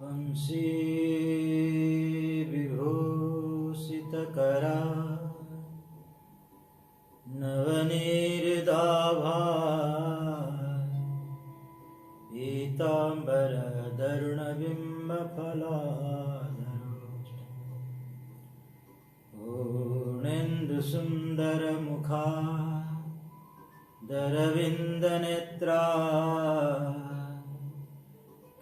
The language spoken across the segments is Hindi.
वंशी विभूषितकरा नवनीर्दाभा पीताम्बरदरुणबिम्बफलाधरो पूर्णेन्दुसुन्दरमुखा दरविन्दनेत्रा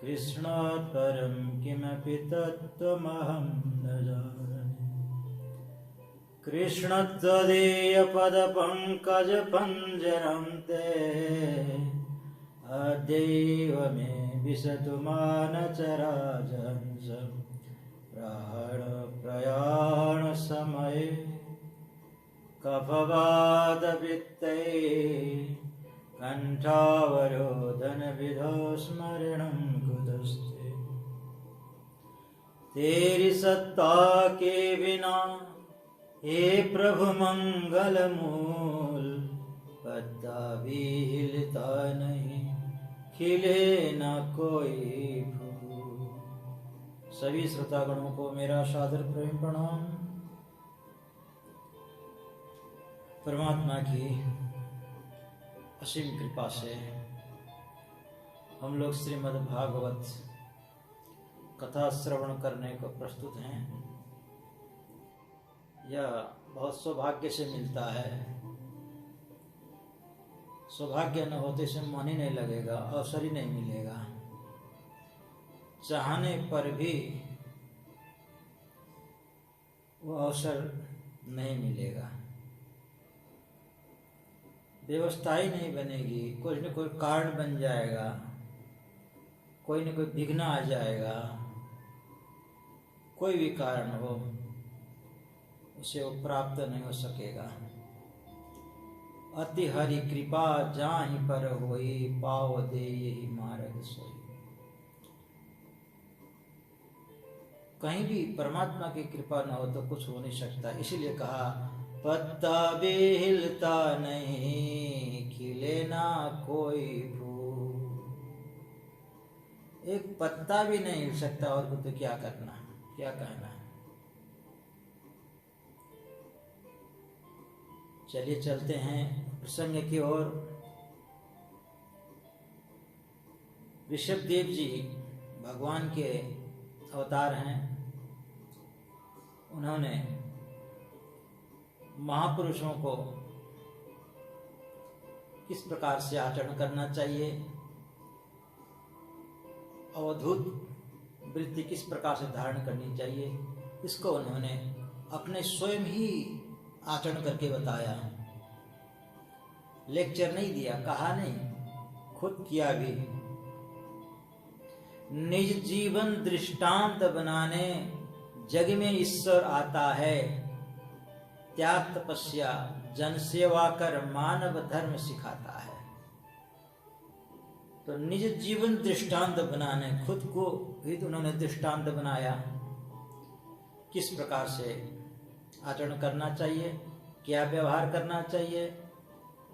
कृष्णात् परं किमपि तत्त्वमहं न जाने। कृष्ण त्वदीयपदपङ्कजपञ्जरं ते अद्यैव मे विशतु मानचराचरं प्राणप्रयाणसमये कफवादपित्तैः कण्ठावरोधनविधौ स्मरणं कुतस्ते। तेरी सत्ता के बिना हे प्रभु मंगलमूल पत्ता भी हिलता नहीं, खिले न कोई फूल। सभी श्रोतागणों को मेरा सादर प्रेम प्रणाम। परमात्मा की असीम कृपा से हम लोग श्रीमद् भागवत कथा श्रवण करने को प्रस्तुत हैं। यह बहुत सौभाग्य से मिलता है। सौभाग्य न होते से मन ही नहीं लगेगा, अवसर ही नहीं मिलेगा। चाहने पर भी वो अवसर नहीं मिलेगा, व्यवस्था ही नहीं बनेगी। कोई न कोई कारण बन जाएगा, कोई न कोई विघ्न आ जाएगा। कोई भी कारण हो उसे वो प्राप्त नहीं हो सकेगा। अति हरि कृपा जाहि पर होई, पाव दे यही मार्ग सोई। कहीं भी परमात्मा की कृपा न हो तो कुछ हो नहीं सकता। इसीलिए कहा पत्ता भी हिलता नहीं, खिले ना कोई फूल। एक पत्ता भी नहीं हिल सकता और तो क्या करना, क्या कहना। चलिए चलते हैं प्रसंग की ओर। ऋषभदेव जी भगवान के अवतार हैं। उन्होंने महापुरुषों को किस प्रकार से आचरण करना चाहिए, अवधूत वृत्ति किस प्रकार से धारण करनी चाहिए, इसको उन्होंने अपने स्वयं ही आचरण करके बताया। लेक्चर नहीं दिया, कहा नहीं, खुद किया भी। निज जीवन दृष्टांत बनाने जग में ईश्वर आता है। त्याग तपस्या जन सेवा कर मानव धर्म सिखाता है। तो निज जीवन दृष्टांत बनाने, खुद को भी तो उन्होंने दृष्टांत बनाया। किस प्रकार से आचरण करना चाहिए, क्या व्यवहार करना चाहिए,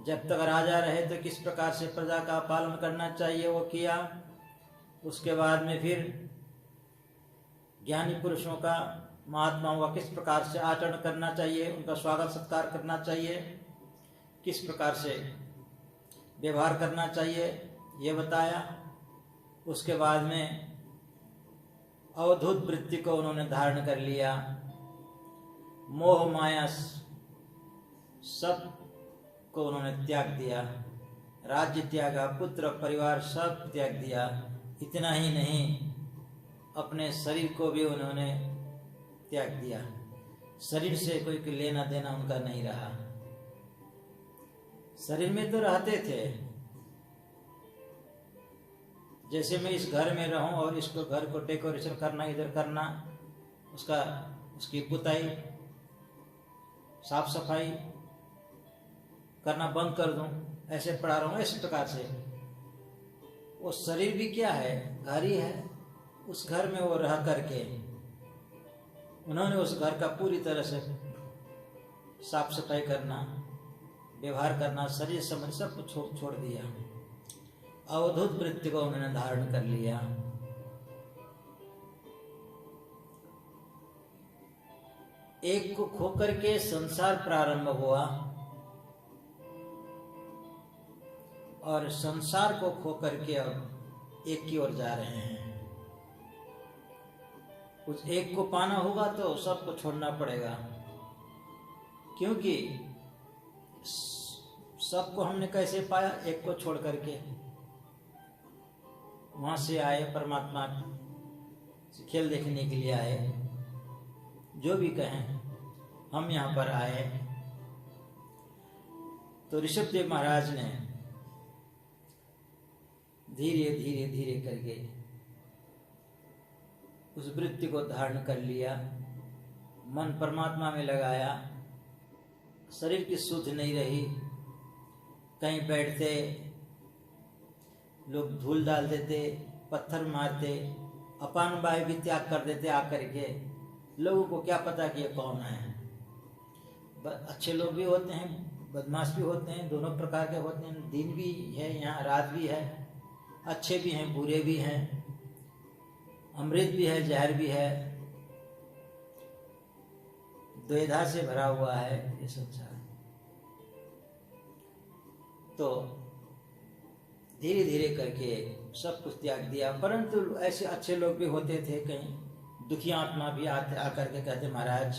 जब तक राजा रहे तो किस प्रकार से प्रजा का पालन करना चाहिए, वो किया। उसके बाद में फिर ज्ञानी पुरुषों का, महात्माओं का किस प्रकार से आचरण करना चाहिए, उनका स्वागत सत्कार करना चाहिए, किस प्रकार से व्यवहार करना चाहिए, ये बताया। उसके बाद में अवधूत वृत्ति को उन्होंने धारण कर लिया। मोह माया सब को उन्होंने त्याग दिया। राज्य त्यागा, पुत्र परिवार सब त्याग दिया। इतना ही नहीं, अपने शरीर को भी उन्होंने त्याग दिया। शरीर से कोई लेना देना उनका नहीं रहा। शरीर में तो रहते थे, जैसे मैं इस घर में रहूं और इसको घर को डेकोरेशन करना, इधर करना, उसकी पुताई साफ सफाई करना बंद कर दूं, ऐसे पड़ा रहूं, इस प्रकार से। वो शरीर भी क्या है, घर ही है। उस घर में वो रह करके उन्होंने उस घर का पूरी तरह से साफ सफाई करना, व्यवहार करना, शरीर समझ सब कुछ छोड़ दिया। अवधूत वृत्ति को उन्होंने धारण कर लिया। एक को खोकर के संसार प्रारंभ हुआ और संसार को खोकर के अब एक की ओर जा रहे हैं। उस एक को पाना होगा तो सबको छोड़ना पड़ेगा, क्योंकि सबको हमने कैसे पाया? एक को छोड़ करके वहां से आए, परमात्मा से खेल देखने के लिए आए। जो भी कहें, हम यहाँ पर आए तो ऋषभदेव महाराज ने धीरे धीरे धीरे करके उस वृत्ति को धारण कर लिया, मन परमात्मा में लगाया। शरीर की सुध नहीं रही, कहीं बैठते लोग धूल डाल देते, पत्थर मारते, अपान वायु भी त्याग कर देते आकर के। लोगों को क्या पता कि ये कौन है। अच्छे लोग भी होते हैं, बदमाश भी होते हैं, दोनों प्रकार के होते हैं। दिन भी है यहाँ, रात भी है, अच्छे भी हैं, बुरे भी हैं, अमृत भी है, जहर भी है, द्वैधा से भरा हुआ है ये संसार। तो धीरे धीरे करके सब कुछ त्याग दिया। परंतु ऐसे अच्छे लोग भी होते थे, कहीं दुखी आत्मा भी आते आकर के कहते, महाराज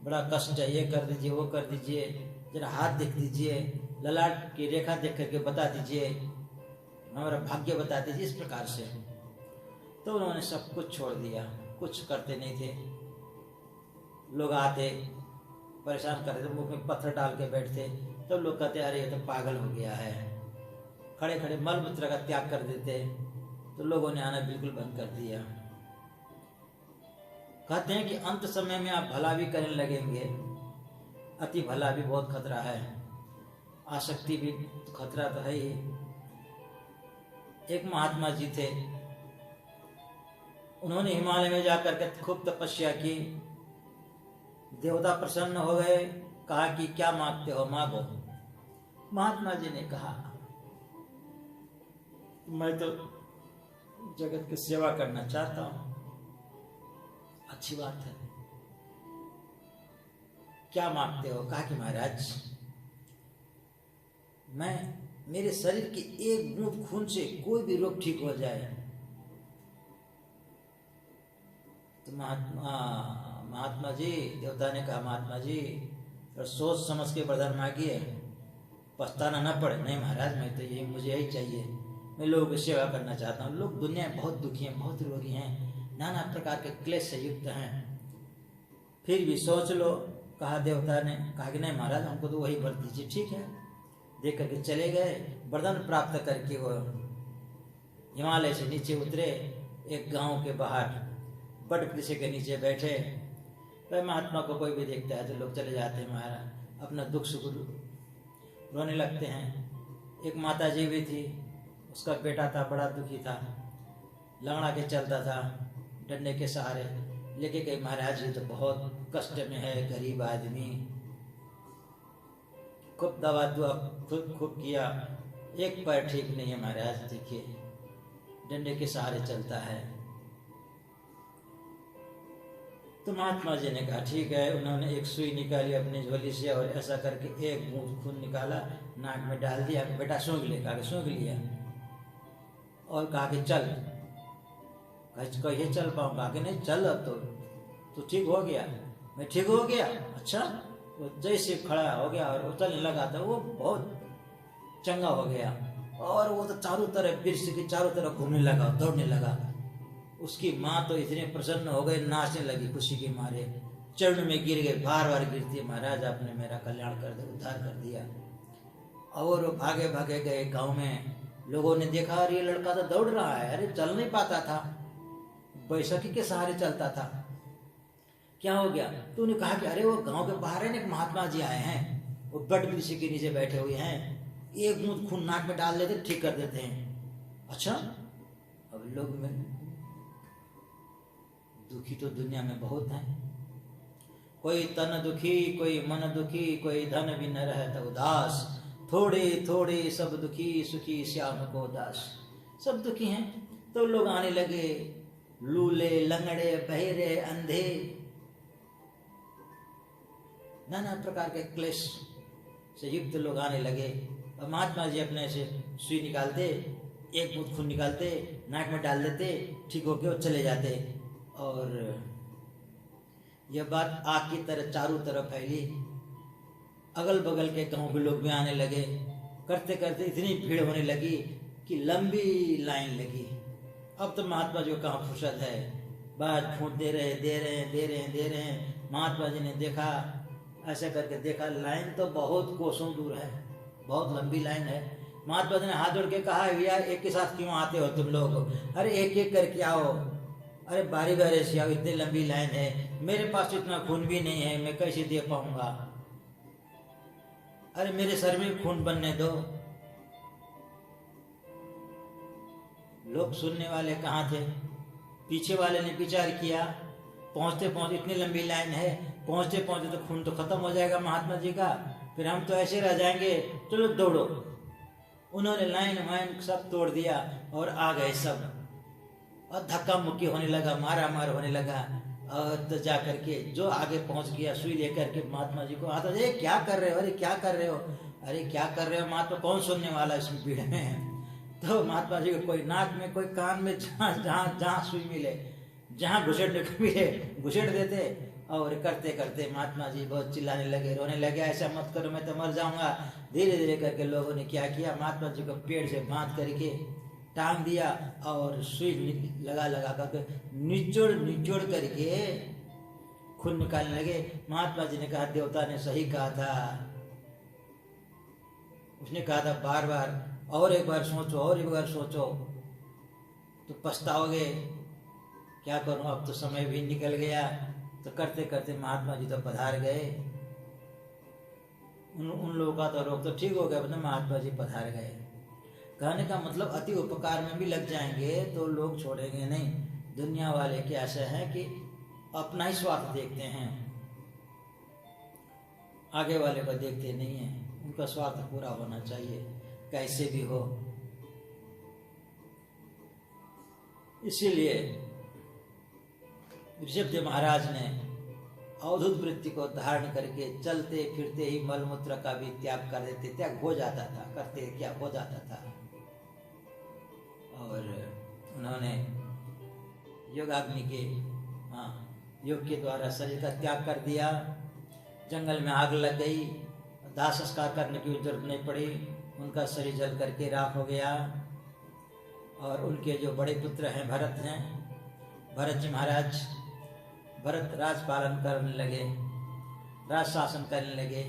बड़ा कष्ट है, ये कर दीजिए, वो कर दीजिए, जरा हाथ देख दीजिए, ललाट की रेखा देख करके बता दीजिए, हमारा भाग्य बता दीजिए, इस प्रकार से। तो उन्होंने सब कुछ छोड़ दिया, कुछ करते नहीं थे। लोग आते परेशान करते थे, मुंह में पत्थर डाल के बैठते, तो लोग कहते अरे ये तो पागल हो गया है। खड़े खड़े मल मूत्र का त्याग कर देते, तो लोगों ने आना बिल्कुल बंद कर दिया। कहते हैं कि अंत समय में आप भला भी करने लगेंगे, अति भला भी बहुत खतरा है, आसक्ति भी खतरा तो है ही। एक महात्मा जी थे, उन्होंने हिमालय में जाकर के खूब तपस्या की, देवता प्रसन्न हो गए, कहा कि क्या मांगते हो, मांगो। महात्मा जी ने कहा मैं तो जगत की सेवा करना चाहता हूं। अच्छी बात है, क्या मांगते हो? कहा कि महाराज मैं मेरे शरीर की एक बूंद खून से कोई भी रोग ठीक हो जाए। तो महात्मा जी, देवता ने कहा महात्मा जी तो सोच समझ के वरदान मांगिए, पछताना न पड़े। नहीं महाराज, मैं तो यही, मुझे यही चाहिए, मैं लोगों की सेवा करना चाहता हूँ। लोग दुनिया में बहुत दुखी हैं, बहुत रोगी हैं, नाना प्रकार के क्लेश से युक्त हैं, फिर भी सोच लो। कहा देवता ने, कहा कि नहीं महाराज हमको तो वही वर दीजिए। ठीक है, देख करके चले गए। वरदान प्राप्त करके वो हिमालय से नीचे उतरे, एक गांव के बाहर बड़ वृक्ष के नीचे बैठे। वह महात्मा को कोई भी देखता है तो लोग चले जाते हैं महाराज, अपना दुख सुख रोने लगते हैं। एक माता जी भी थी, उसका बेटा था, बड़ा दुखी था, लंगड़ा के चलता था, डंडे के सहारे लेके गए। महाराज ये तो बहुत कष्ट में है, गरीब आदमी, खूब दवा दुआ खूब किया, एक पैर ठीक नहीं है महाराज, देखिए डंडे के सहारे चलता है। तो महात्मा जी ने कहा ठीक है। उन्होंने एक सुई निकाली अपनी झोली से और ऐसा करके एक बूंद खून निकाला, नाक में डाल दिया, बेटा सूंघ ले। कहा सूंघ लिया और कहा कि चल। कहिए चल पाऊँ? कहा कि नहीं चल, अब तो ठीक हो गया। मैं ठीक हो गया? अच्छा। वो जैसे खड़ा हो गया और चलने लगा तो वो बहुत चंगा हो गया, और वो तो चारों तरफ वृक्ष की चारों तरफ घूमने लगा, दौड़ने लगा। उसकी माँ तो इतने प्रसन्न हो गए, नाचने लगी खुशी के मारे, चरण में गिर गए, बार बार गिरती है, महाराज आपने मेरा कल्याण कर दिया, उद्धार कर दिया। और वो भागे भागे गए गांव में। लोगों ने देखा अरे ये लड़का तो दौड़ रहा है, अरे चल नहीं पाता था, बैसाखी के सहारे चलता था, क्या हो गया? तो उन्हें कहा कि अरे वो गांव के बाहर है ना, एक महात्मा जी आए हैं, वो बड़ वृक्ष के नीचे बैठे हुए हैं, एक बूंद खून नाक में डाल देते, ठीक कर देते हैं। अच्छा। अब लोग में दुखी तो दुनिया में बहुत हैं, कोई तन दुखी, कोई मन दुखी, कोई धन भी न रहे तो उदास, थोड़े थोड़े सब दुखी, सुखी श्याम को दास। सब दुखी हैं। तो लोग आने लगे, लूले, लंगड़े, बहरे, अंधे, नाना प्रकार के क्लेश से युक्त लोग आने लगे। और महात्मा जी अपने से सुई निकालते, एक बूंद खून निकालते, नाक में डाल देते, ठीक होके और चले जाते। और यह बात आग की तरह चारों तरफ फैली। अगल बगल के गांव के लोग भी आने लगे। करते करते इतनी भीड़ होने लगी कि लंबी लाइन लगी। अब तो महात्मा जी को कहाँ फुर्सत है, बस फूट दे रहे हैं। महात्मा जी ने देखा, ऐसे करके देखा, लाइन तो बहुत कोसों दूर है, बहुत लंबी लाइन है। महात्मा जी ने हाथ जोड़ के कहा, भैया एक के साथ क्यों आते हो तुम लोग? अरे एक एक करके आओ, अरे बारी बारी से आओ, इतनी लंबी लाइन है, मेरे पास इतना खून भी नहीं है, मैं कैसे दे पाऊंगा? अरे मेरे सर में खून बनने दो। लोग सुनने वाले कहाँ थे? पीछे वाले ने विचार किया, पहुंचते पहुंचते इतनी लंबी लाइन है, पहुंचते पहुंचते तो खून तो खत्म हो जाएगा महात्मा जी का, फिर हम तो ऐसे रह जाएंगे, चलो दौड़ो। उन्होंने लाइन वाइन सब तोड़ दिया और आ गए सब। और धक्का मुक्की होने लगा, मारा मार होने लगा। और तो जा करके जो आगे पहुंच गया, सुई लेकर के महात्मा जी को आता, अरे क्या कर रहे हो, अरे क्या कर रहे हो, अरे क्या कर रहे हो महात्मा, कौन सुनने वाला इसमें भीड़ में? तो महात्मा जी को कोई नाक में, कोई कान में, जहाँ सुई मिले, जहाँ घुसेड़ने को मिले घुसेड़ देते। और करते करते महात्मा जी बहुत चिल्लाने लगे, रोने लगे, ऐसा मत करो, मैं तो मर जाऊंगा। धीरे धीरे करके लोगों ने क्या किया, महात्मा जी को पेड़ से बांध करके टांग दिया और सुई लगा लगा करके निचोड़ करके खून निकालने लगे। महात्मा जी ने कहा, देवता ने सही कहा था। उसने कहा था बार बार, और एक बार सोचो, और एक बार सोचो तो पछताओगे। क्या करूं, अब तो समय भी निकल गया। तो करते करते महात्मा जी तो पधार गए। उन लोगों का तो रोग तो ठीक हो गया, अपने महात्मा जी पधार गए। कहने का मतलब अति उपकार में भी लग जाएंगे तो लोग छोड़ेंगे नहीं। दुनिया वाले के ऐसे हैं कि अपना ही स्वार्थ देखते हैं, आगे वाले को देखते नहीं हैं। उनका स्वार्थ पूरा होना चाहिए कैसे भी हो। इसीलिए ऋषभदेव महाराज ने अवधूत वृत्ति को धारण करके चलते फिरते ही मलमूत्र का भी त्याग कर देते, त्याग हो जाता था, करते क्या हो जाता था। और उन्होंने योगाग्नि के योग के द्वारा शरीर का त्याग कर दिया। जंगल में आग लग गई, दाह संस्कार करने की जरूरत नहीं पड़ी, उनका शरीर जल करके राख हो गया। और उनके जो बड़े पुत्र हैं भरत हैं, भरत जी महाराज, भरत राज पालन करने लगे, राज शासन करने लगे,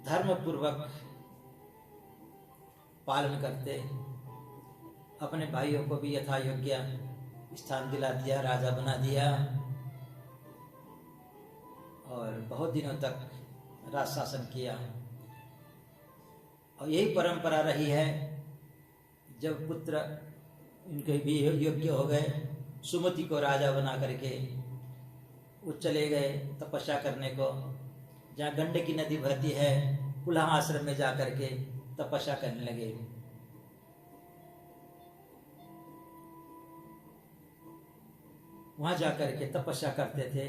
धर्म पूर्वक पालन करते, अपने भाइयों को भी यथा योग्य स्थान दिला दिया, राजा बना दिया। और बहुत दिनों तक राज शासन किया। और यही परंपरा रही है। जब पुत्र इनके भी योग्य हो गए, सुमति को राजा बना करके वो चले गए तपस्या करने को, जहाँ गंडकी नदी बहती है, पुलह आश्रम में जा करके तपस्या करने लगे। वहां जाकर के तपस्या करते थे।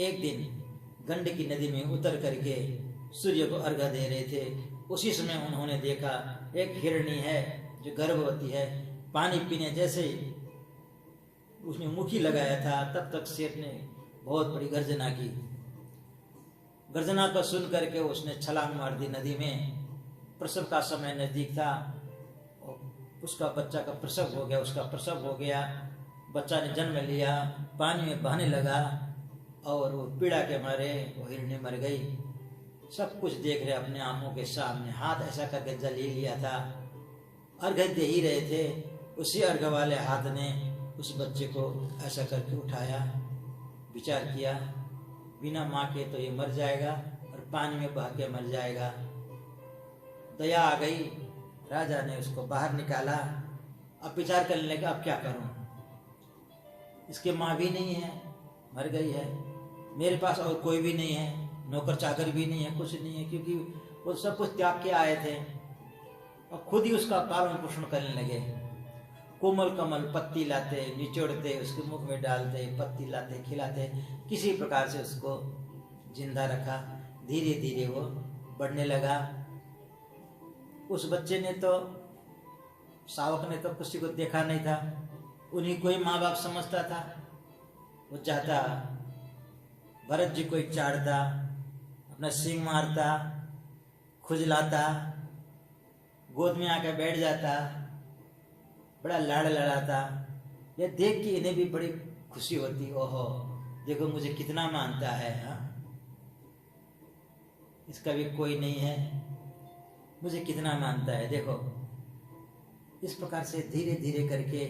एक दिन गंडकी नदी में उतर करके सूर्य को अर्घ्य दे रहे थे। उसी समय उन्होंने देखा एक हिरणी है जो गर्भवती है, पानी पीने जैसे उसने मुखी लगाया था, तब तक शेर ने बहुत बड़ी गर्जना की। गर्जना को सुन करके उसने छलांग मार दी नदी में। प्रसव का समय नजदीक था, उसका बच्चा का प्रसव हो गया, उसका प्रसव हो गया, बच्चा ने जन्म लिया, पानी में बहने लगा और वो पीड़ा के मारे वो हिरणी मर गई। सब कुछ देख रहे अपने आंखों के सामने, हाथ ऐसा करके जल ही लिया था, अर्घ्य दे ही रहे थे, उसी अर्घ्य वाले हाथ ने उस बच्चे को ऐसा करके उठाया। विचार किया बिना माँ के तो ये मर जाएगा और पानी में बह के मर जाएगा। दया आ गई, राजा ने उसको बाहर निकाला। अब विचार करने लगा अब क्या करूं, इसके माँ भी नहीं है, मर गई है, मेरे पास और कोई भी नहीं है, नौकर चाकर भी नहीं है, कुछ नहीं है, क्योंकि वो सब कुछ त्याग के आए थे। और खुद ही उसका पालन पोषण करने लगे। कोमल कमल पत्ती लाते, निचोड़ते, उसके मुख में डालते, पत्ती लाते, खिलाते, किसी प्रकार से उसको जिंदा रखा। धीरे धीरे वो बढ़ने लगा। उस बच्चे ने तो, शावक ने तो किसी को देखा नहीं था, उन्हीं को ही माँ बाप समझता था। वो जाता, भरत जी को चाटता, अपना सींग मारता, खुजलाता, गोद में आकर बैठ जाता, बड़ा लाड़ लड़ाता। यह देख के इन्हें भी बड़ी खुशी होती, ओहो देखो मुझे कितना मानता है, हाँ इसका भी कोई नहीं है, मुझे कितना मानता है देखो। इस प्रकार से धीरे धीरे करके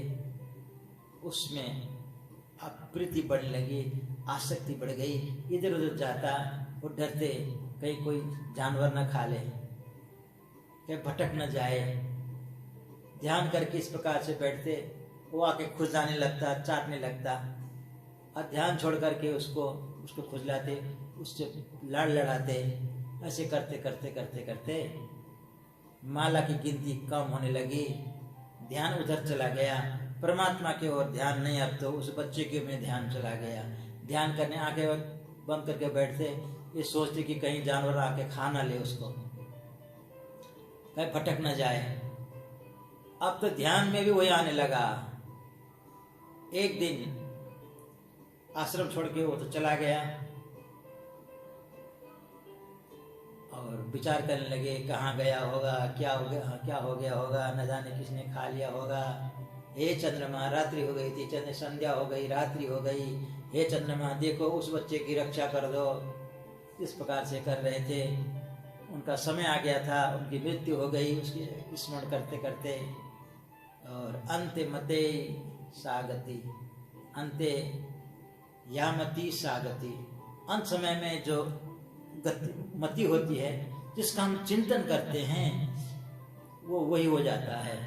उसमें अब प्रीति बढ़ने लगी, आसक्ति बढ़ गई। इधर उधर जाता, वो डरते कहीं कोई जानवर न खा ले, कहीं भटक न जाए। ध्यान करके इस प्रकार से बैठते, वो आके खुजलाने लगता, चाटने लगता, और ध्यान छोड़ करके उसको खुजलाते, उससे लाड़ लड़ाते। ऐसे करते करते करते करते माला की गिनती कम होने लगी। ध्यान उधर चला गया, परमात्मा की ओर ध्यान नहीं, अब तो उस बच्चे के में ध्यान चला गया। ध्यान करने आके बंद करके बैठते, ये सोचते कि कहीं जानवर आके खा ना ले उसको, कहीं भटक न जाए। अब तो ध्यान में भी वही आने लगा। एक दिन आश्रम छोड़ के वो तो चला गया और विचार करने लगे कहाँ गया होगा, क्या हो गया होगा, न जाने किसने खा लिया होगा। हे चंद्रमा, रात्रि हो गई थी, चंद्र संध्या हो गई, रात्रि हो गई, हे चंद्रमा देखो उस बच्चे की रक्षा कर दो। इस प्रकार से कर रहे थे। उनका समय आ गया था, उनकी मृत्यु हो गई उसकी स्मरण करते करते। और अंते मते सागति, अंते यामती सागति, अंत समय में जो मति होती है, जिसका हम चिंतन करते हैं, वो वही हो जाता है।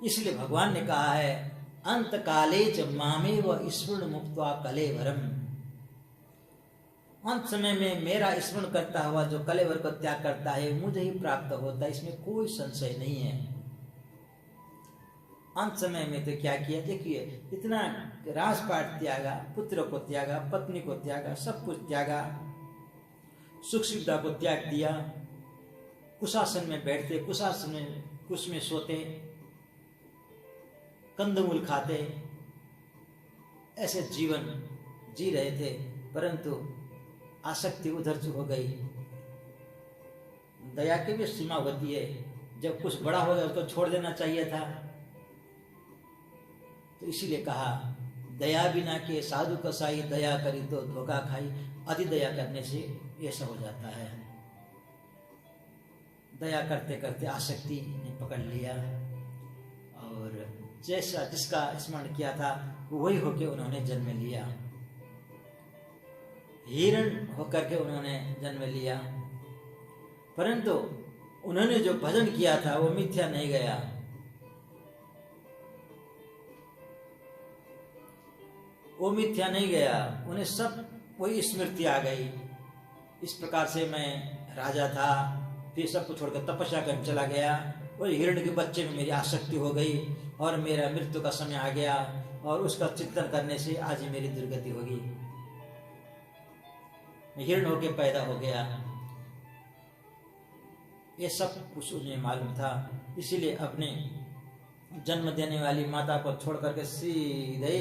इसलिए भगवान ने कहा है अंत काले च मामेव स्मरण मुक्त्वा कलेवरम, अंत समय में मेरा स्मरण करता हुआ जो कलेवर को त्याग करता है मुझे ही प्राप्त होता है, इसमें कोई संशय नहीं है। अंत समय में तो क्या किया, देखिए इतना राजपाट त्यागा, पुत्र को त्यागा, पत्नी को त्यागा, सब कुछ त्यागा, सुख सुविधा को त्याग दिया। कुशासन में बैठते, कुशासन में कुश में सोते, कंदमूल खाते, ऐसे जीवन जी रहे थे। परंतु आसक्ति उधर से हो गई। दया की भी सीमा होती है, जब कुछ बड़ा हो गया उसको छोड़ देना चाहिए था। तो इसीलिए कहा दया बिना के साधु कसाई, दया करी तो धोखा खाई। अति दया करने से ऐसा हो जाता है। दया करते करते आसक्ति ने पकड़ लिया और जैसा जिसका स्मरण किया था वही होके उन्होंने जन्म लिया। हिरण होकर के उन्होंने जन्म लिया, परंतु उन्होंने जो भजन किया था वो मिथ्या नहीं गया। वो मिथ्या नहीं गया, उन्हें सब वही स्मृति आ गई। इस प्रकार से मैं राजा था, फिर सबको छोड़कर तपस्या करने चला गया, और हिरण के बच्चे में मेरी आसक्ति हो गई और मेरा मृत्यु का समय आ गया, और उसका चिंतन करने से आज ही मेरी दुर्गति होगी। मैं हिरण होके पैदा हो गया, ये सब कुछ उन्हें मालूम था। इसीलिए अपने जन्म देने वाली माता को छोड़ करके सीधे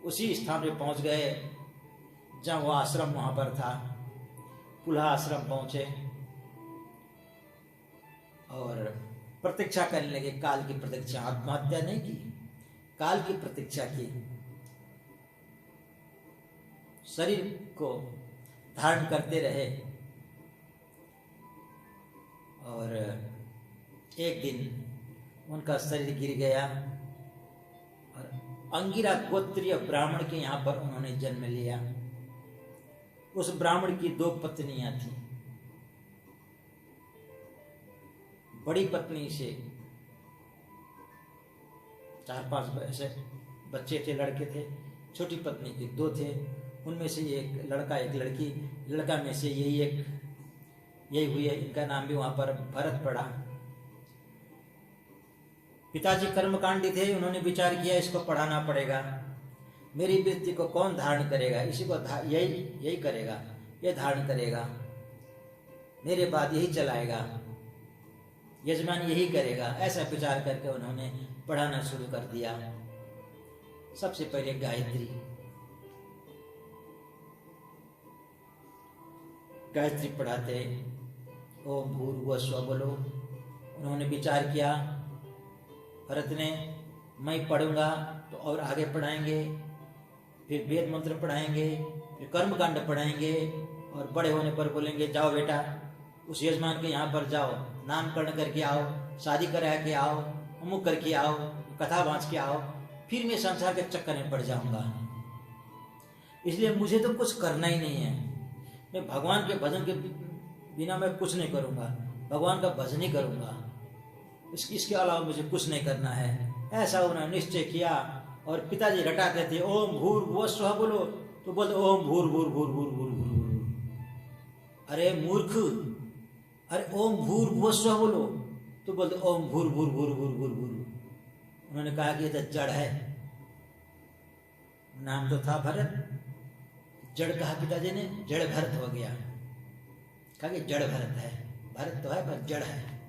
उसी स्थान पे पहुंच गए जहाँ वो आश्रम वहां पर था। पुलह आश्रम पहुंचे और प्रतीक्षा करने लगे, काल की प्रतीक्षा। आत्महत्या नहीं की, काल की प्रतीक्षा की। शरीर को धारण करते रहे और एक दिन उनका शरीर गिर गया और अंगिरा गोत्रीय ब्राह्मण के यहाँ पर उन्होंने जन्म लिया। उस ब्राह्मण की 2 पत्नियां थीं। बड़ी पत्नी से 4-5 ऐसे बच्चे थे, लड़के थे। छोटी पत्नी के 2 थे, उनमें से एक लड़का एक लड़की। लड़का में से यही हुई है। इनका नाम भी वहां पर भरत पड़ा। पिताजी कर्मकांडी थे, उन्होंने विचार किया इसको पढ़ाना पड़ेगा। मेरी वृत्ति को कौन धारण करेगा, इसी को यही करेगा, ये धारण करेगा, मेरे बाद यही चलाएगा, यजमान यही करेगा। ऐसा विचार करके उन्होंने पढ़ाना शुरू कर दिया। सबसे पहले गायत्री पढ़ाते, ओम भूर्भुवः स्वः बोलो। उन्होंने विचार किया, भरत ने, मैं पढ़ूंगा तो और आगे पढ़ाएंगे, फिर वेद मंत्र पढ़ाएंगे, फिर कर्मकांड पढ़ाएंगे, और बड़े होने पर बोलेंगे जाओ बेटा उस यजमान के यहाँ पर जाओ, नामकरण करके आओ, शादी करा के आओ, अमुक करके आओ, कथा वाँच के आओ, फिर मैं संसार के चक्कर में पड़ जाऊंगा। इसलिए मुझे तो कुछ करना ही नहीं है, मैं भगवान के भजन के बिना मैं कुछ नहीं करूंगा, भगवान का भजन ही करूंगा, इसके अलावा मुझे कुछ नहीं करना है। ऐसा उन्होंने निश्चय किया। और पिताजी रटाते थे, ओम भूर्भुवः स्वः बोलो, तो बोलते ओम भूर्भुवः। अरे मूर्ख, अरे ओम भूर्भुवः स्वः बोलो, तो बोलते ओम भूर्भुवः। उन्होंने कहा कि ये तो जड़ है, नाम तो था भरत, जड़ कहा पिताजी ने, जड़ भरत हो गया। कहा कि जड़ भरत है, भरत तो है पर जड़ है।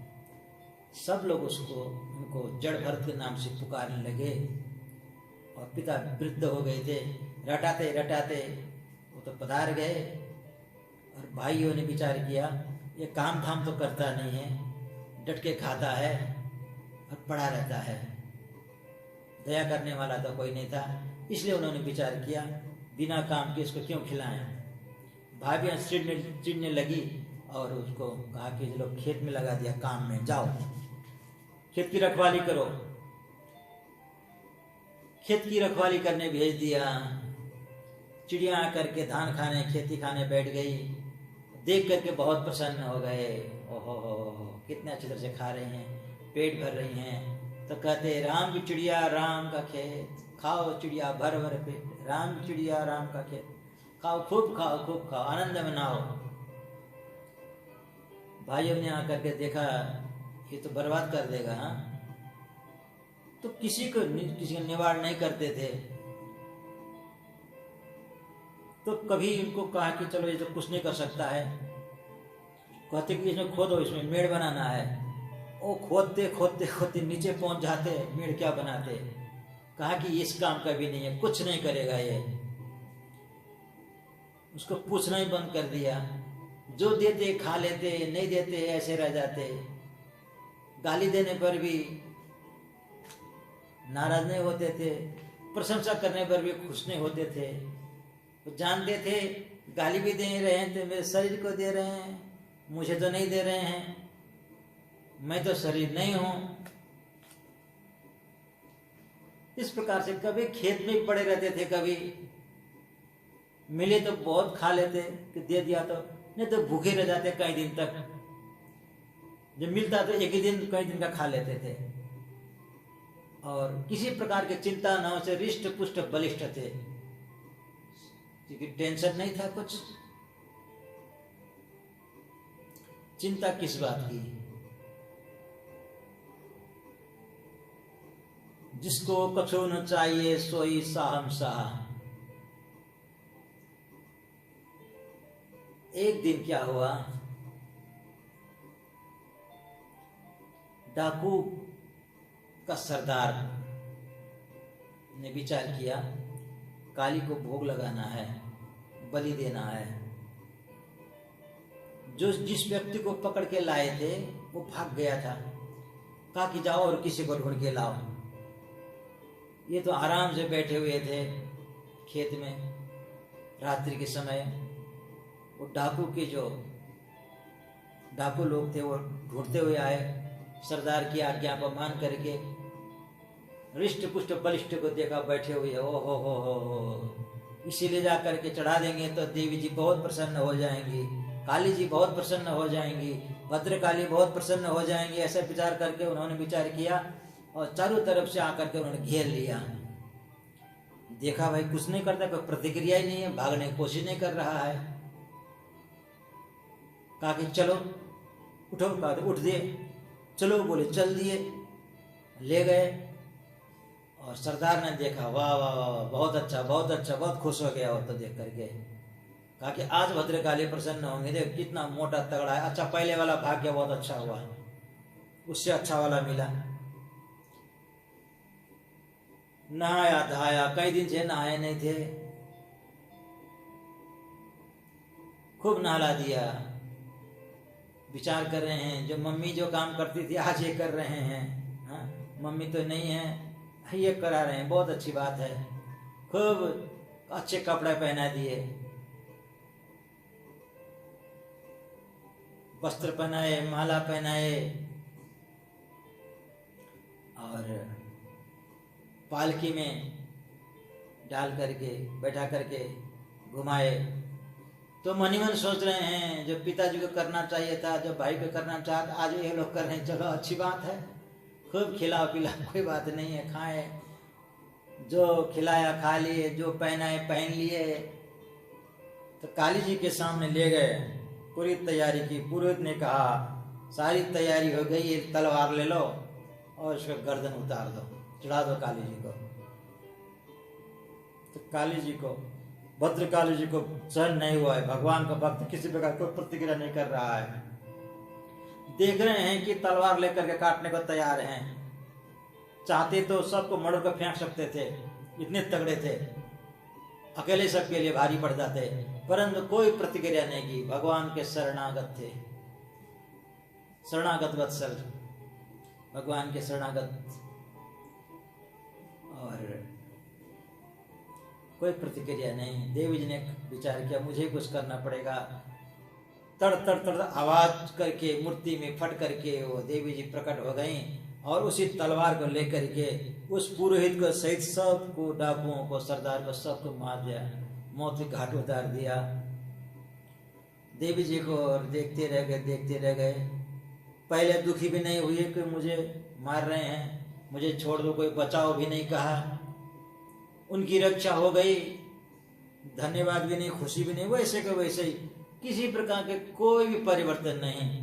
सब लोग उनको जड़ भरत के नाम से पुकारने लगे। और पिता वृद्ध हो गए थे, रटाते रटाते वो तो पधार गए। और भाइयों ने विचार किया, ये काम धाम तो करता नहीं है, डट के खाता है और पड़ा रहता है, दया करने वाला तो कोई नहीं था। इसलिए उन्होंने विचार किया, बिना काम के इसको क्यों खिलाएं। भाभियाँ चिढ़ने लगी और उसको कहा कि लोग खेत में लगा दिया, काम में जाओ, खेत की रखवाली करो। खेत की रखवाली करने भेज दिया। चिड़िया आकर के धान खाने, खेती खाने बैठ गई। देख करके बहुत प्रसन्न हो गए, ओहो कितने अच्छी तरह से खा रही हैं, पेट भर रही हैं। तो कहते, राम की चिड़िया राम का खेत, खाओ चिड़िया भर भर पेट, राम की चिड़िया राम का खेत, खाओ खूब खाओ, आनंद मनाओ। भाइयों ने आकर के देखा, ये तो बर्बाद कर देगा। हाँ, तो किसी का निवारण नहीं करते थे। तो कभी उनको कहा कि चलो ये तो कुछ नहीं कर सकता है, कहते कि इसमें खोदो, इसमें मेड़ बनाना है। वो खोदते खोदते खोदते नीचे पहुंच जाते, मेड़ क्या बनाते। कहा कि इस काम का भी नहीं है, कुछ नहीं करेगा ये। उसको पूछना ही बंद कर दिया। जो देते खा लेते, नहीं देते ऐसे रह जाते। गाली देने पर भी नाराज नहीं होते थे, प्रशंसा करने पर भी खुश नहीं होते थे। वो जानते थे गाली भी दे रहे हैं तो मेरे शरीर को दे रहे हैं, मुझे तो नहीं दे रहे हैं, मैं तो शरीर नहीं हूं। इस प्रकार से कभी खेत में पड़े रहते थे, कभी मिले तो बहुत खा लेते कि दे दिया तो, नहीं तो भूखे रह जाते कई दिन तक। जब मिलता तो एक ही दिन कई दिन का खा लेते थे। और किसी प्रकार की चिंता न हो से रिष्ट पुष्ट बलिष्ठ थे, क्योंकि टेंशन नहीं था कुछ। चिंता किस बात की। जिसको कछु न चाहिए सोई साहमशाह। एक दिन क्या हुआ, डाकू का सरदार ने विचार किया, काली को भोग लगाना है, बलि देना है। जो जिस व्यक्ति को पकड़ के लाए थे वो भाग गया था। कहा कि जाओ और किसी को ढूंढ के लाओ। ये तो आराम से बैठे हुए थे खेत में, रात्रि के समय। वो डाकू के जो डाकू लोग थे वो ढूंढते हुए आए। सरदार की आज्ञा को मान करके रिष्ट पुष्ट बलिष्ठ को देखा बैठे हुए, ओ हो, इसीलिए जा करके चढ़ा देंगे तो देवी जी बहुत प्रसन्न हो जाएंगी, काली जी बहुत प्रसन्न हो जाएंगी, भद्रकाली बहुत प्रसन्न हो जाएंगी। ऐसा विचार करके उन्होंने विचार किया और चारों तरफ से आकर के उन्होंने घेर लिया। देखा भाई कुछ नहीं करता, कोई प्रतिक्रिया ही नहीं है, भागने की कोशिश नहीं कर रहा है। कहा कि चलो उठो, कहा तो उठ दिए, चलो बोले चल दिए, ले गए और सरदार ने देखा, वाह वाह वाह, बहुत अच्छा बहुत अच्छा, बहुत खुश हो गया वो तो देख करके। कहा कि आज भद्रकाली प्रसन्न होंगे, देख कितना मोटा तगड़ा है। अच्छा, पहले वाला भाग्य बहुत अच्छा हुआ, उससे अच्छा वाला मिला। नहाया धोया, कई दिन से नहाए नहीं थे, खूब नहला दिया। विचार कर रहे हैं, जो मम्मी जो काम करती थी आज ये कर रहे हैं। हाँ, मम्मी तो नहीं है, ये करा रहे हैं, बहुत अच्छी बात है। खूब अच्छे कपड़े पहना दिए, वस्त्र पहनाए, माला पहनाए, और पालकी में डाल करके बैठा करके घुमाए। तो मन ही मन सोच रहे हैं, जो पिताजी को करना चाहिए था, जो भाई को करना चाहता, आज ये लोग कर रहे हैं, चलो अच्छी बात है। खूब खिला पिला, कोई बात नहीं है, खाए, जो खिलाया खा लिए, जो पहनाए पहन लिए। तो काली जी के सामने ले गए, पूरी तैयारी की। पुरोहित ने कहा सारी तैयारी हो गई, एक तलवार ले लो और उसका गर्दन उतार दो, चढ़ा दो काली जी को। तो काली जी को, भद्रकाली जी को सहन नहीं हुआ है। भगवान का भक्त किसी प्रकार कोई प्रतिक्रिया नहीं कर रहा है, देख रहे हैं कि तलवार लेकर के काटने को तैयार हैं। चाहते तो सबको मरोड़ कर फेंक सकते थे, इतने तगड़े थे, अकेले सबके लिए भारी पड़ जाते, परंतु कोई प्रतिक्रिया नहीं की। भगवान के शरणागत थे, शरणागत वत्सल, भगवान के शरणागत, और कोई प्रतिक्रिया नहीं। देवी जी ने विचार किया, मुझे कुछ करना पड़ेगा। तड़ तड़ तड़ आवाज करके मूर्ति में फट करके वो देवी जी प्रकट हो गई, और उसी तलवार को लेकर के उस पुरोहित को सहित सबको, डाकुओं को, सरदार को, सबको मार दिया, मौत के घाट उतार दिया। देवी जी को और देखते रह गए, देखते रह गए। पहले दुखी भी नहीं हुए कि मुझे मार रहे हैं, मुझे छोड़ दो, कोई बचाओ भी नहीं कहा। उनकी रक्षा हो गई, धन्यवाद भी नहीं, खुशी भी नहीं, वैसे के वैसे ही, किसी प्रकार के कोई भी परिवर्तन नहीं।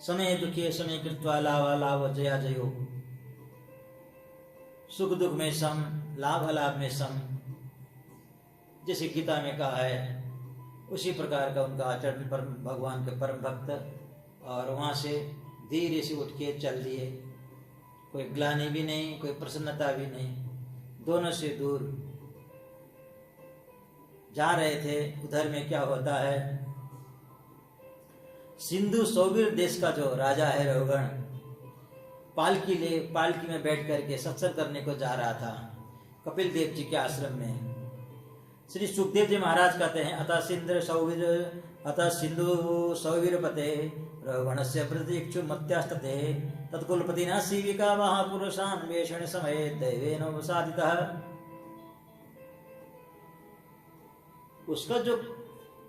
समय दुखी समय कृत्वा लाभ लाभ जया जयो, सुख दुख में सम, लाभ लाभ में सम, जैसे गीता में कहा है, उसी प्रकार का उनका आचरण पर भगवान के परम भक्त। और वहां से धीरे से उठ के चल दिए, कोई ग्लानि भी नहीं, कोई प्रसन्नता भी नहीं, दोनों से दूर जा रहे थे। उधर में क्या होता है, सिंधु सौवीर देश का जो राजा है रघुगण, पालकी में बैठ करके सत्संग करने को जा रहा था कपिल देव जी के आश्रम में। श्री सुखदेव जी महाराज कहते हैं, अतः सिंधु सौवीरपते रघुगणस्य प्रतीक्षु मत्यास्तते तत्कुलपतिना सीविका महापुरुषान्वेषण समय दैवेन उपसादितः। उसका जो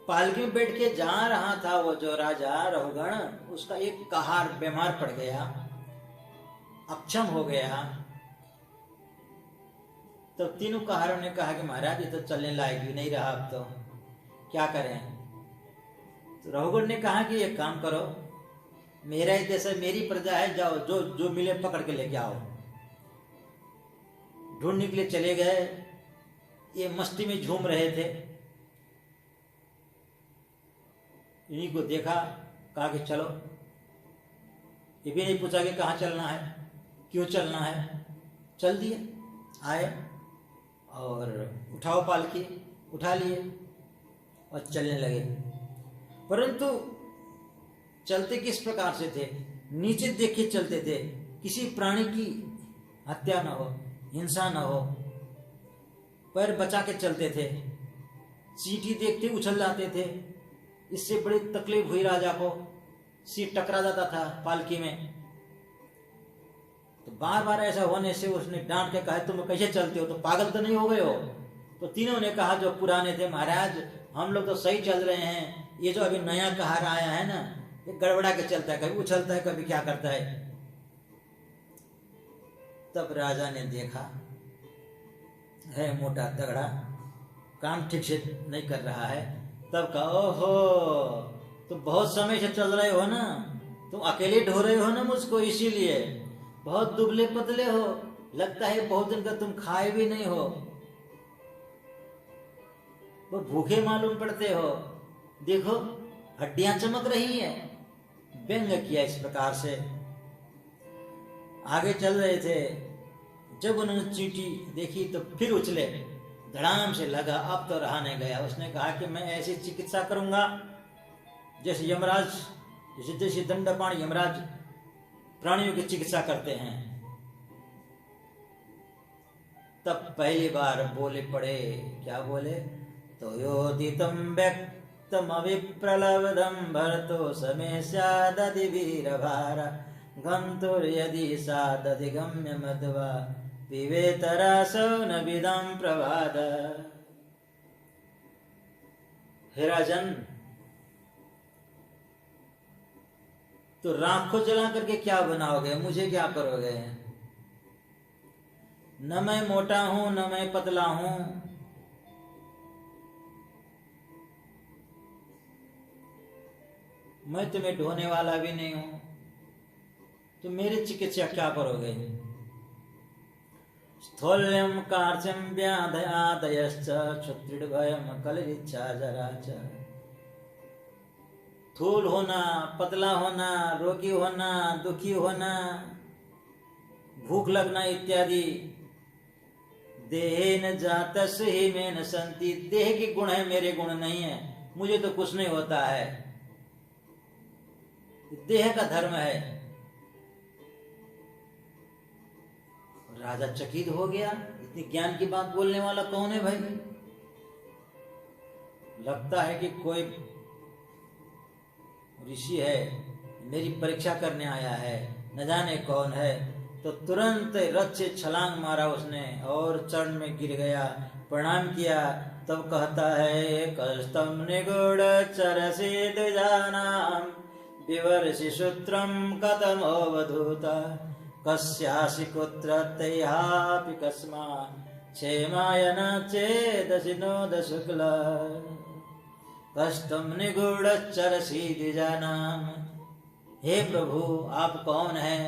पालकी में बैठ के जा रहा था वो जो राजा रघुगण, उसका एक कहार बीमार पड़ गया, अक्षम हो गया। तो तीनों कहारों ने कहा कि महाराज ये तो चलने लायक भी नहीं रहा, अब तो क्या करें। तो रघुगण ने कहा कि एक काम करो, मेरा ही जैसा मेरी प्रजा है, जाओ जो जो मिले पकड़ के लेके आओ। ढूंढने के लिए चले गए, ये मस्ती में झूम रहे थे, इन्हीं को देखा, कहा कि चलो। ये भी नहीं पूछा कि कहाँ चलना है, क्यों चलना है, चल दिए। आए और उठाओ पालकी, उठा लिए और चलने लगे। परंतु चलते किस प्रकार से थे, नीचे देख के चलते थे, किसी प्राणी की हत्या न हो, हिंसा न हो, पैर बचा के चलते थे, सीटी देखते उछल जाते थे। इससे बड़ी तकलीफ हुई राजा को, सीट टकरा जाता था पालकी में। तो बार बार ऐसा होने से उसने डांट के कहा, तुम कैसे चलते हो, तो पागल तो नहीं हो गए हो। तो तीनों ने कहा जो पुराने थे, महाराज हम लोग तो सही चल रहे हैं, ये जो अभी नया कहार आया है ना, ये गड़बड़ा के चलता है, कभी उछलता है, कभी क्या करता है। तब राजा ने देखा है मोटा तगड़ा, काम ठीक से नहीं कर रहा है। तब कहा, ओहो तुम बहुत समय से चल रहे हो ना, तो तुम अकेले ढो रहे हो ना मुझको, इसीलिए बहुत दुबले पतले हो, लगता है बहुत दिन का तुम खाए भी नहीं हो, वो भूखे मालूम पड़ते हो, देखो हड्डियां चमक रही है। व्यंग किया इस प्रकार से। आगे चल रहे थे, जब उन्होंने चींटी देखी तो फिर उछले, धड़ाम से लगा, अब तो रहा नहीं गया। उसने कहा कि मैं ऐसी चिकित्सा करूंगा जैसे यमराज, जैसे दंडपाण यमराज प्राणियों की चिकित्सा करते हैं। तब पहली बार बोले पड़े, क्या बोले? तो योदितम व्यक्तम अविप्रलब्धम भरतो समय स्यादधि वीरभार गंतुर यदि सादधिगम्य मध्वा विवेतरासो न विदम प्रभाद। हे राजन, तो राख को जला करके क्या बनाओगे? मुझे क्या करोगे? न मैं मोटा हूं न मैं पतला हूं, मैं तुम्हें ढोने वाला भी नहीं हूं, तो मेरी चिकित्सा क्या करोगे? स्थौल्यम कार्चम व्याधयादयश्च क्षुत्रिभयम कलरिच्छा जराच। थूल होना, पतला होना, रोगी होना, दुखी होना, भूख लगना इत्यादि देहेन जातस्य ही में न संति। देह के गुण है, मेरे गुण नहीं है, मुझे तो कुछ नहीं होता है, देह का धर्म है। राजा चकित हो गया, इतनी ज्ञान की बात बोलने वाला कौन है भाई? लगता है कि कोई ऋषि है, मेरी परीक्षा करने आया है, न जाने कौन है। तो तुरंत रथ से छलांग मारा उसने और चरण में गिर गया, प्रणाम किया। तब कहता है, कस्तम निगूढ़ चरसी द्विजानाम विवर्षि सूत्रम कथमोऽवधूता कस्यासि कुत्र तैहापि कस्मात् क्षेमाय न चेदसि नोद शुक्ल कष्टम निगूढ़ चरसी द्विजानाम। हे प्रभु, आप कौन हैं?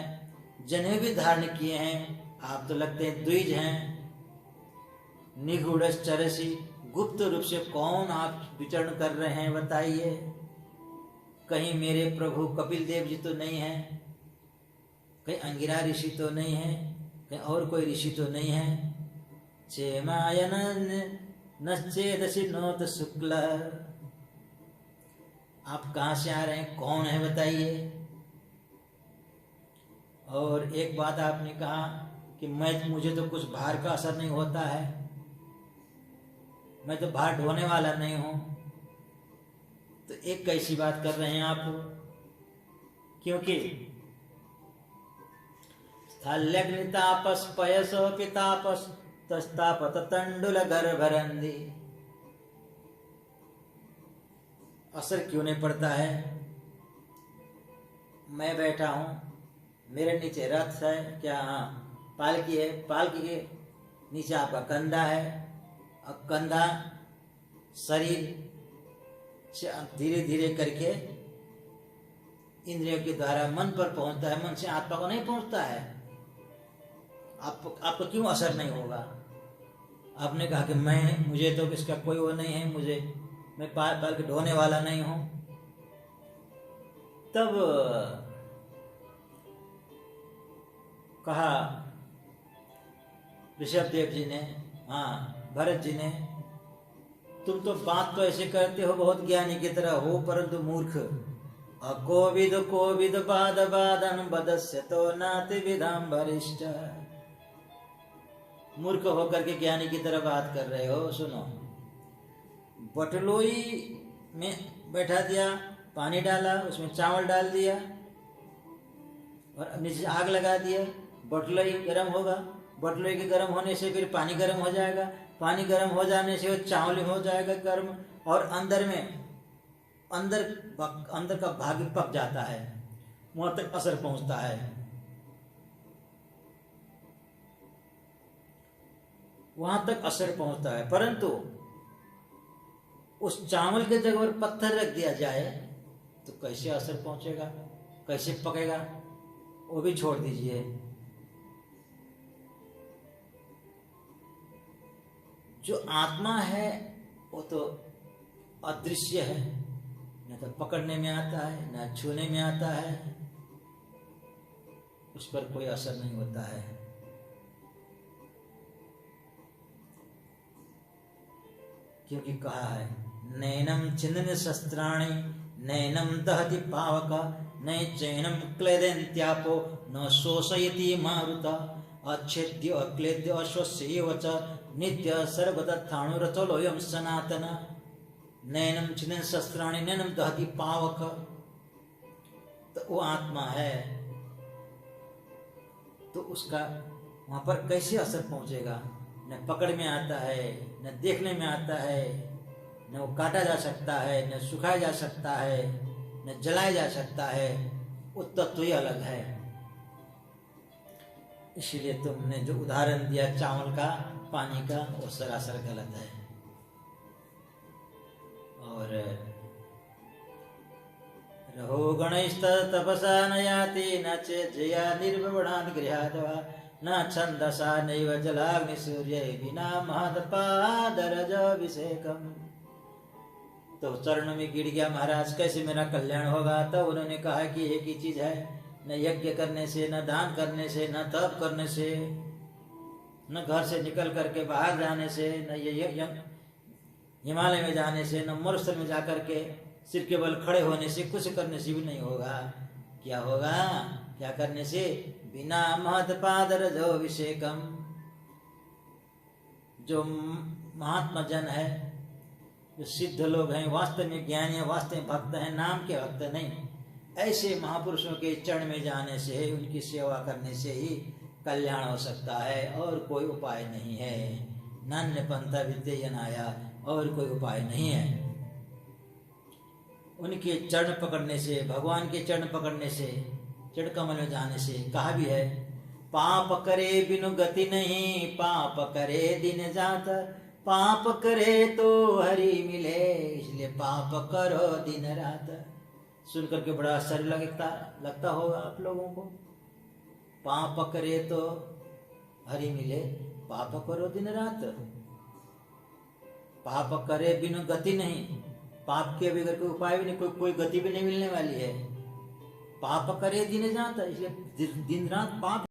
जनेऊ भी धारण किए हैं, आप तो लगते हैं द्विज हैं। निगूढ़ चरसी, गुप्त रूप से कौन आप विचरण कर रहे हैं, बताइए। कहीं मेरे प्रभु कपिल देव जी तो नहीं है, कहीं अंगिरा ऋषि तो नहीं है, कहीं और कोई ऋषि तो नहीं है। क्षेमायन नश्चेदसि नोत शुक्ल, आप कहाँ से आ रहे हैं, कौन है, बताइए। और एक बात आपने कहा कि मुझे तो कुछ भार का असर नहीं होता है, मैं तो भार ढोने वाला नहीं हूं। तो एक कैसी बात कर रहे हैं आप? क्योंकि स्थल्यग्नितापस पयसो पितापस तस्तापत तंडुल गर्भरंदी। असर क्यों नहीं पड़ता है? मैं बैठा हूं, मेरे नीचे रथ है, क्या? हाँ, पालकी है, पालकी के नीचे आपका कंधा है, और कंधा शरीर से धीरे धीरे करके इंद्रियों के द्वारा मन पर पहुंचता है, मन से आत्मा को नहीं पहुंचता है। आपको क्यों असर नहीं होगा? आपने कहा कि मुझे तो इसका कोई वो नहीं है, मैं पाल के ढोने वाला नहीं हूं। तब कहा ऋषभ देव जी ने, हाँ भरत जी ने, तुम तो बात तो ऐसे करते हो बहुत ज्ञानी की तरह हो, परंतु मूर्ख। कोविद बाद बादन बदस्य तो नाति विधाम वरिष्ठ। मूर्ख होकर के ज्ञानी की तरह बात कर रहे हो। सुनो, बटलोई में बैठा दिया, पानी डाला, उसमें चावल डाल दिया और नीचे आग लगा दिया, बटलोई गर्म होगा, बटलोई के गर्म होने से फिर पानी गर्म हो जाएगा, पानी गर्म हो जाने से चावल हो जाएगा गर्म, और अंदर का भाग पक जाता है, वहां तक असर पहुंचता है। वहां तक असर पहुंचता है, परंतु उस चावल के जगह पर पत्थर रख दिया जाए तो कैसे असर पहुंचेगा? कैसे पकेगा वो भी छोड़ दीजिए। जो आत्मा है वो तो अदृश्य है, न तो पकड़ने में आता है न छूने में आता है, उस पर कोई असर नहीं होता है। क्योंकि कहा है नैनम छिन्न शस्त्राणि नैनम दहति पावक न चैनम क्लेदन्त्यापो न शोषयति मारुता अच्छेद्य अक्लेद्य अश्वस्यैव च नित्य सर्वतथाणुरचलोऽयं सनातन। नैनम छिन्न शस्त्राणि नैनम दहति पावक, तो वो आत्मा है तो उसका वहां पर कैसे असर पहुंचेगा? न पकड़ में आता है, न देखने में आता है, न वो काटा जा सकता है, न सुखाया जा सकता है, न जलाया जा सकता है। वो तत्व ही अलग है। इसलिए तुमने जो उदाहरण दिया चावल का पानी का, वो सरासर गलत है। और रहो गणैस्त तपसा न याति न चेत् जया निर्विवणान् गृहाद्वा न छन्दसा नैव जलाग्नि सूर्य विना महत्पादरजाभिषेकम्। तो चरणों में गिर गया, महाराज कैसे मेरा कल्याण होगा? तब उन्होंने कहा कि एक ही चीज है, न यज्ञ करने से, न दान करने से, न तप करने से, न घर से निकल करके बाहर जाने से, न हिमालय में जाने से, न मरुस्थल में जाकर के सिर के बल खड़े होने से, कुछ करने से भी नहीं होगा। क्या होगा? क्या करने से? बिना महत्पादरजोभिषेकम। जो महात्मा जन है, जो सिद्ध लोग हैं, वास्तव में ज्ञानी है, वास्तव में भक्त हैं, नाम के भक्त नहीं, ऐसे महापुरुषों के चरण में जाने से, उनकी सेवा करने से ही कल्याण हो सकता है, और कोई उपाय नहीं है। नान्य पंथा विद्ययनाया, और कोई उपाय नहीं है। उनके चरण पकड़ने से, भगवान के चरण पकड़ने से, चरण कमल में जाने से, कहा भी है पाप करे बिनु गति नहीं, पाप करे दिन जात, पाप करे तो हरि मिले, इसलिए पाप करो दिन रात। सुन करके बड़ा आश्चर्य लगता होगा आप लोगों को। पाप करे तो हरि मिले, पाप करो दिन रात। पाप करे बिनु गति नहीं, पाप के बगैर कोई उपाय भी नहीं, कोई गति भी नहीं मिलने वाली है। पाप करे दिन रात, इसलिए दिन रात पाप